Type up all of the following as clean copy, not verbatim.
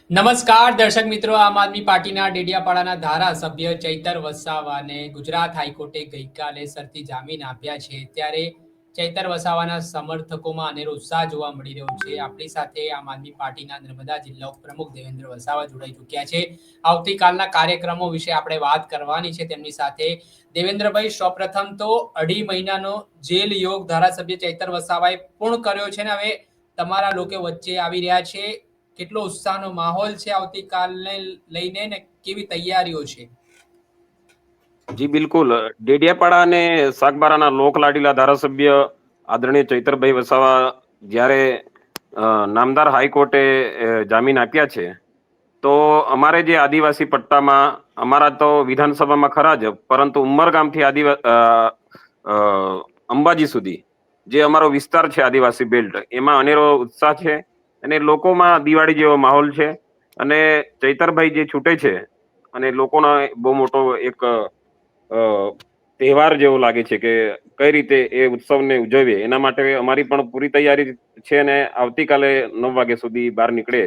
નમસ્કાર દર્શક મિત્રો, આમ આદમી પાર્ટીના ડેડિયાપાડાના ધારાસભ્ય ચૈતર વસાવાને ગુજરાત હાઈકોર્ટે ગઈકાલે શરતી જામીન આપ્યા છે. ત્યારે ચૈતર વસાવાના સમર્થકોમાં અનેરો ઉત્સાહ જોવા મળી રહ્યો છે. આપણી સાથે આમ આદમી પાર્ટીના નર્મદા જિલ્લા પ્રમુખ દેવેન્દ્ર વસાવા જોડાઈ ચૂક્યા છે. આવતીકાલના કાર્યક્રમો વિશે આપણે વાત કરવાની છે તેમની સાથે. દેવેન્દ્રભાઈ, સૌપ્રથમ તો 2.5 મહિનાનો જેલ યોગ ધારાસભ્ય ચૈતર વસાવાએ પૂર્ણ કર્યો છે ને હવે તમારા લોકો વચ્ચે આવી રહ્યા છે. કેટલો ઉત્સાહનો માહોલ છે આવતીકાલને લઈને ને કેવી તૈયારીઓ છે? જી બિલકુલ. ડેડિયાપાડા અને સાગબારાના લોકલાડીલા ધારાસભ્ય આદરણીય ચૈતરભાઈ વસાવા જ્યારે નામદાર હાઈકોર્ટે જામીન આપ્યા છે, તો અમારે જે આદિવાસી પટ્ટામાં અમારા તો વિધાનસભામાં ખરા જ, પરંતુ ઉમરગામથી અંબાજી સુધી જે અમારો વિસ્તાર છે આદિવાસી બેલ્ટ, એમાં અનેરો ઉત્સાહ છે અને લોકોમાં દિવાળી જેવો માહોલ છે. અને ચૈતરભાઈ જે છૂટે છે અને લોકોનો બહુ મોટો એક તહેવાર જેવો લાગે છે કે કઈ રીતે એ ઉત્સવને ઉજવીએ, એના માટે અમારી પણ પૂરી તૈયારી છે અને આવતીકાલે 9 વાગ્યા સુધી બહાર નીકળે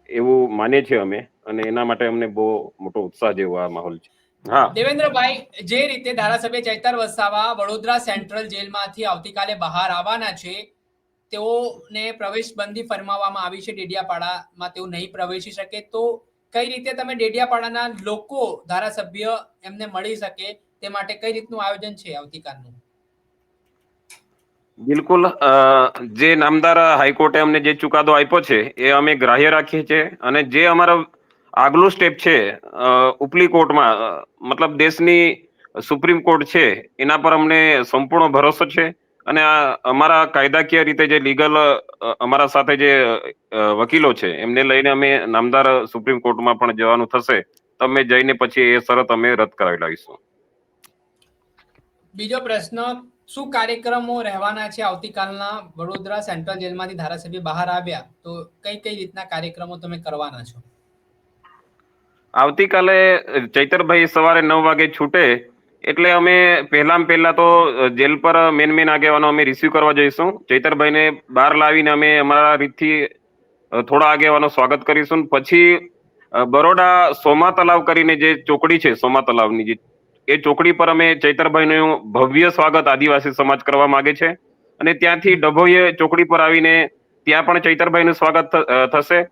એવું માનીએ છીએ અમે, અને એના માટે અમને બહુ મોટો ઉત્સાહ જેવો આ માહોલ છે. હા દેવેન્દ્રભાઈ, જે રીતે ધારાસભ્ય ચૈતર વસાવા વડોદરા સેન્ટ્રલ જેલમાંથી આવતીકાલે બહાર આવવાના છે, તેઓને પ્રવેશ બંધી ફરમાવવામાં આવી છે. ડેડિયાપાડામાં તેઓ નહીં પ્રવેશી શકે, તો કઈ રીતે તમે ડેડિયાપાડાના લોકો ધારાસભ્ય એમને મળી શકે તે માટે કઈ રીતનું આયોજન છે આવતીકાલનું? બિલકુલ. જે નામદાર હાઈકોર્ટે અમને જે ચુકાદો આપ્યો છે એ અમે ગ્રાહ્ય રાખીએ છીએ, અને જે અમારો આગલું સ્ટેપ છે ઉપલી કોર્ટમાં, મતલબ દેશની સુપ્રીમ કોર્ટ છે, એના પર અમને સંપૂર્ણ ભરોસો છે. અને અમારા કાયદાકીય રીતે જે લીગલ અમારા સાથે જે વકીલો છે એમને લઈને અમે નામદાર સુપ્રીમ કોર્ટમાં પણ જવાનું થશે, તો અમે જઈને પછી એ શરત અમે રદ કરાવી લાવીશું. બીજો પ્રશ્ન, શું કાર્યક્રમો રહેવાના છે આવતીકાલના? વડોદરા સેન્ટ્રલ જેલમાંથી ધારાસભ્ય બહાર આવ્યા, તો કઈ કઈ રીતના કાર્યક્રમો તમે કરવાના છો? આવતીકાલે ચૈતરભાઈ સવારે 9 વાગે છૂટે એટલે અમે પહેલા તો જેલ પર મેન આગેવાનો અમે રિસીવ કરવા જઈશું. ચૈતરભાઈને બહાર લાવીને અમે અમારા રીતથી થોડા આગેવાનો સ્વાગત કરીશું. પછી બરોડા સોમા તલાવ કરીને જે ચોકડી છે, સોમા તલાવની એ ચોકડી પર અમે ચૈતરભાઈનું ભવ્ય સ્વાગત આદિવાસી સમાજ કરવા માંગે છે. અને ત્યાંથી ડભોઈએ ચોકડી પર આવીને ત્યાં પણ ચૈતરભાઈનું સ્વાગત થશે.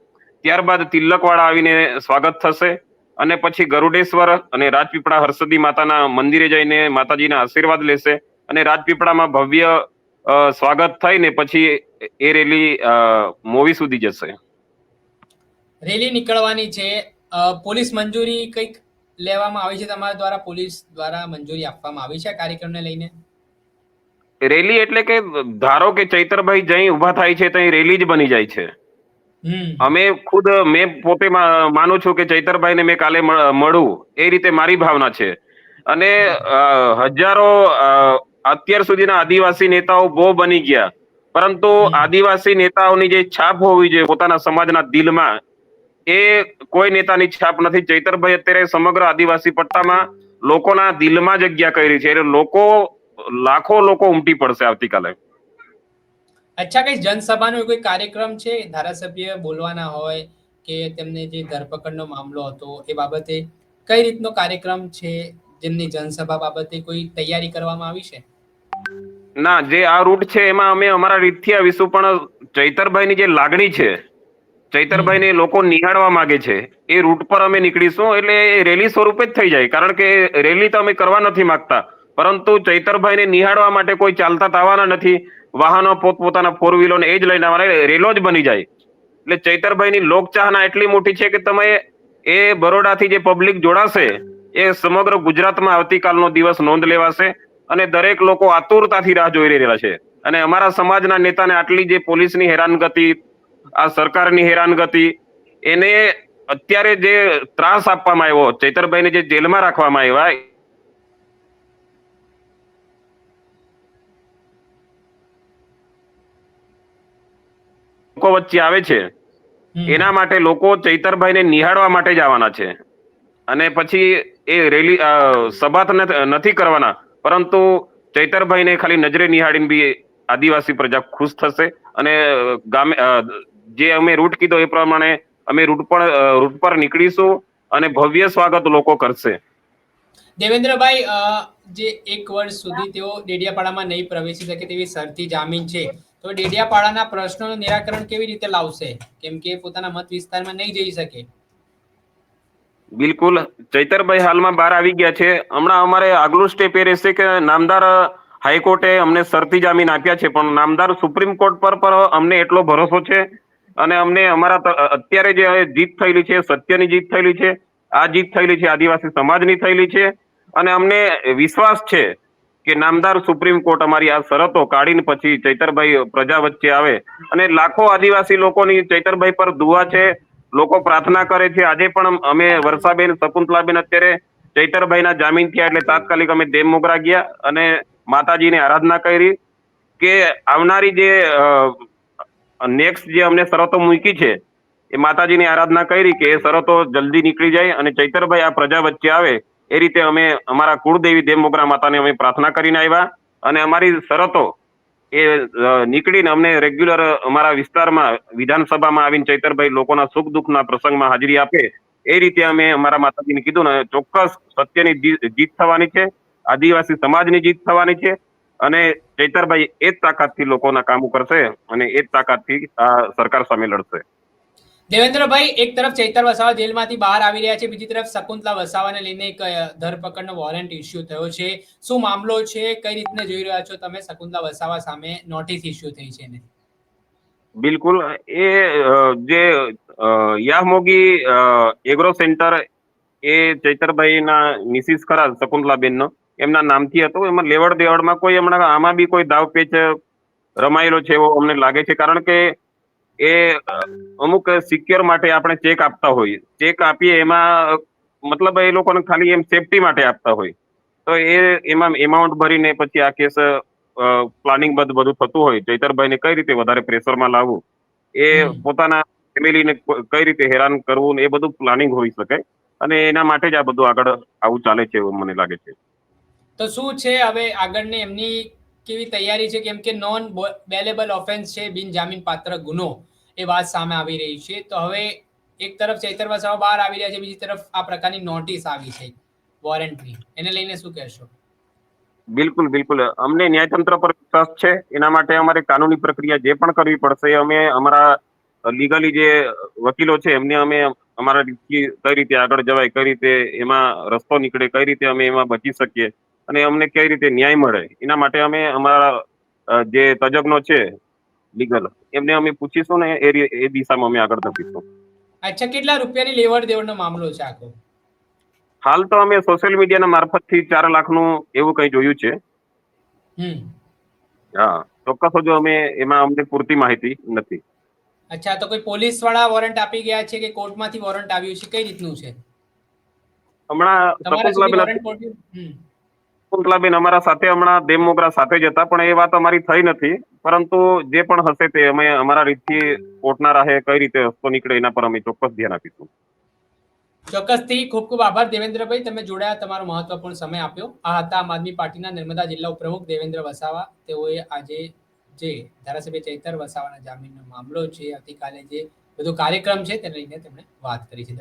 ત્યારબાદ તિલકવાડા આવીને સ્વાગત થશે, અને પછી ગરુડેશ્વર અને રાજપીપળા હરસદી માતાના મંદિરે જઈને માતાજીના આશીર્વાદ લેશે, અને રાજપીપળામાં ભવ્ય સ્વાગત થઈને પછી એ રેલી મોવી સુધી જશે. રેલી નીકળવાની છે, પોલીસ મંજૂરી કંઈક લેવામાં આવી છે તમારા દ્વારા? પોલીસ દ્વારા મંજૂરી આપવામાં આવી છે આ કાર્યક્રમને લઈને? રેલી એટલે કે ધારો કે ચૈતરભાઈ જઈ ઉભા થાય છે ત્યાં રેલી જ બની જાય છે. અમે ખુદ મેં પોતે માનું છું કે ચૈતરભાઈને મેં કાલે મળું, એ રીતે મારી ભાવના છે. અને હજારો અત્યાર સુધીના આદિવાસી નેતાઓ બહુ બની ગયા, પરંતુ આદિવાસી નેતાઓની જે છાપ હોવી જોઈએ પોતાના સમાજના દિલમાં, એ કોઈ નેતાની છાપ નથી. ચૈતરભાઈ અત્યારે સમગ્ર આદિવાસી પટ્ટામાં લોકોના દિલમાં જગ્યા કરી છે, એટલે લાખો લોકો ઉમટી પડશે આવતીકાલે. અચ્છા, કઈ જનસભાનો કોઈ કાર્યક્રમ છે ધારાસભ્ય બોલવાના હોય કે તેમને જે ધરપકડનો મામલો હતો એ બાબતે કઈ રીતનો કાર્યક્રમ છે? જેમની જનસભા બાબતે કોઈ તૈયારી કરવામાં આવી છે? ના, જે આ રૂટ છે એમાં અમે અમારા રીતથી આવીશું, પણ ચૈતરભાઈની જે લાગણી છે, ચૈતરભાઈને લોકો નિહાળવા માંગે છે, એ રૂટ પર અમે નીકળીશું. એટલે એ રેલી સ્વરૂપે જ થઈ જાય, કારણ કે રેલી તો અમે કરવા નથી માંગતા, પરંતુ ચૈતરભાઈને નિહાળવા માટે કોઈ ચાલતા આવવાના નથી. વાહનો પોતપોતાના ફોર વ્હીલર એ જ લઈને આવવાના, રેલો જ બની જાય. એટલે ચૈતરભાઈની લોકચાહના એટલી મોટી છે કે તમે એ બરોડાથી જે પબ્લિક જોડાશે, એ સમગ્ર ગુજરાતમાં આવતીકાલનો દિવસ નોંધ લેવાશે, અને દરેક લોકો આતુરતાથી રાહ જોઈ રહેલા છે. અને અમારા સમાજના નેતાને આટલી જે પોલીસની હેરાનગતિ, આ સરકારની હેરાનગતિ, એને અત્યારે જે ત્રાસ આપવામાં આવ્યો, ચૈતરભાઈને જે જેલમાં રાખવામાં આવ્યા, લોકો વચ્ચે આવે છે, એના માટે લોકો ચૈતરભાઈને નિહાળવા માટે જ આવવાના છે. અને પછી એ રેલી સભા નથી કરવાના, પરંતુ ચૈતરભાઈને ખાલી નજરે નિહાળીને બી આદિવાસી પ્રજા ખુશ થશે. અને ગામે જે અમે રૂટ કીધો એ પ્રમાણે અમે રૂટ પર નીકળીશું અને ભવ્ય સ્વાગત લોકો કરશે. દેવેન્દ્રભાઈ, જે 1 વર્ષ સુધી તેઓ ડેડિયાપાડામાં નહીં પ્રવેશી શકે તેવી શરતી જામીન છે, તો ડેડિયાપાડાના પ્રશ્નોનું નિરાકરણ કેવી રીતે લાવશે? કેમ કે પોતાના મત વિસ્તારમાં નહીં જઈ શકે. બિલકુલ, ચૈતરભાઈ હાલમાં બહાર આવી ગયા છે. હમણાં અમારે આગલું સ્ટેપ એ રહેશે કે નામદાર હાઈકોર્ટે અમને શરતી જામીન આપ્યા છે, પણ નામદાર સુપ્રીમ કોર્ટ પર અમને એટલો ભરોસો છે અને અમને અત્યારે જે જીત થયેલી છે, સત્યની જીત થયેલી છે, આ જીત થયેલી છે આદિવાસી સમાજની થયેલી છે અને અમને વિશ્વાસ છે કે નામદાર સુપ્રીમ કોર્ટ અમારી આ શરતો કાઢીને પછી ચૈતરભાઈ પ્રજા વચ્ચે આવે અને લાખો આદિવાસી લોકોની ચૈતરભાઈ પર દુઆ છે, લોકો પ્રાર્થના કરે છે. આજે પણ અમે વર્ષાબેન, શકુંતલાબેન અત્યારે ચૈતરભાઈના જામીન થયા એટલે તાત્કાલિક અમે દેવમોગરા ગયા અને માતાજીને આરાધના કરી કે આવનારી જે નેક્સ્ટ જે અમને શરતો મૂકી છે એ માતાજીની આરાધના કરી કે એ શરતો જલ્દી નીકળી જાય અને ચૈતરભાઈ આ પ્રજા વચ્ચે આવે એ રીતે અમે અમારા કુળદેવી દેવમોગરા માતાને અમે પ્રાર્થના કરીને આવ્યા અને અમારી શરતો એ નીકળીને અમને રેગ્યુલર અમારા વિસ્તારમાં વિધાનસભામાં આવીને ચૈતરભાઈ લોકોના સુખ દુઃખના પ્રસંગમાં હાજરી આપે એ રીતે અમે અમારા માતાજીને કીધું ને ચોક્કસ સત્યની જીત થવાની છે, આદિવાસી સમાજની જીત થવાની છે અને ચૈતરભાઈ એ જ તાકાતથી લોકોના કામો કરશે અને એ જ તાકાતથી આ સરકાર સામે લડશે. દેવેન્દ્રભાઈ, એક તરફ ચૈતર વસાવા જેલમાંથી બહાર આવી રહ્યા છે, બીજી તરફ શકુંતલા વસાવાને લઈને એક ધરપકડનો વોરંટ ઇસ્યુ થયો છે. શું મામલો છે? કઈ રીતને જોઈ રહ્યા છો તમે? શકુંતલા વસાવા સામે નોટિસ ઇસ્યુ થઈ છે ને? બિલકુલ, એ જે યામોગી એગ્રો સેન્ટર એ ચૈતરભાઈના મિસિસ ખરા શકુંતલાબેનનો એમના નામથી હતો. એમાં લેવડ દેવડમાં કોઈ હમણાં આમાં બી કોઈ દાવપેચ રમાયેલો છે એવો અમને લાગે છે, કારણ કે એ અમુક સિક્યોર માટે આપણે ચેક આપતા હોય, ચેક આપીએ એમાં મતલબ એ લોકોને ખાલી એમ સેફટી માટે આપતા હોય તો એમાં એમાઉન્ટ ભરીને પછી આ કેસ પ્લાનિંગ બધું થતું હોય. ચૈતરભાઈને કઈ રીતે વધારે પ્રેશરમાં લાવવું, એ પોતાના ફેમિલીને કઈ રીતે હેરાન કરવું, એ બધું પ્લાનિંગ હોઈ શકે અને એના માટે જ આ બધું આગળ આવું ચાલે છે એવું મને લાગે છે. તો શું છે હવે આગળની એમની કેવી તૈયારી છે? કેમ કે નોન બેલેબલ ઓફેન્સ છે, બિનજામીન પાત્ર ગુનો, એ વાત સામે આવી રહી છે. તો હવે એક તરફ ચૈતર વસાવા બહાર આવી રહ્યા છે, બીજી તરફ આ પ્રકારની નોટિસ આવી છે વોરંટની, એને લઈને શું કહેશો? બિલકુલ બિલકુલ, અમને ન્યાયતંત્ર પર વિશ્વાસ છે. એના માટે અમારે કાનૂની પ્રક્રિયા જે પણ કરવી પડશે અમે અમારા લીગલી જે વકીલો છે એમને અમે અમારા કઈ રીતે આગળ જવાય, કઈ રીતે એમાં રસ્તો નીકળે, કઈ રીતે અમે એમાં બચી શકીએ અને અમને કઈ રીતે ન્યાય મળે એના માટે અમે અમારા જે તજજ્ઞો છે લીગલ એમને અમે પૂછીશું ને એ દિશામાં અમે આગળ ધપીશું. અચ્છા, કેટલા રૂપિયાની લેવડ દેવડનો મામલો છે આખો? હાલ તો અમે સોશિયલ મીડિયાના મારફતથી 4 લાખનું એવું કંઈ જોયું છે. હા, ચોક્કસ હજુ એમાં અમને પૂરતી માહિતી નથી. અચ્છા, તો કોઈ પોલીસ વાળા વોરંટ આપી ગયા છે કે કોર્ટમાંથી વોરંટ આવ્યું છે? કઈ રીતનું છે? હમણાં શકુંતલાબેન અમારા સાથે હમણાં દેવમોગરા સાથે જ હતા, પણ એ વાત અમારી થઈ નથી. પરંતુ જે પણ હશે તે અમે અમારા રીતથી કોર્ટના રાહે કઈ રીતે રસ્તો નીકળે એના પર અમે ચોક્કસ ધ્યાન આપીશું. ચોક્કસથી ખૂબ ખૂબ આભાર દેવેન્દ્રભાઈ, તમે જોડાયા, તમારો મહત્વપૂર્ણ સમય આપ્યો. આ હતા આમ આદમી પાર્ટીના નર્મદા જિલ્લા ઉપપ્રમુખ દેવેન્દ્ર વસાવા. તેઓએ આજે જે ધારાસભ્ય ચૈતર વસાવાના જામીનનો મામલો છે, આવતીકાલે જે બધો કાર્યક્રમ છે તેને લઈને તેમણે વાત કરી છે.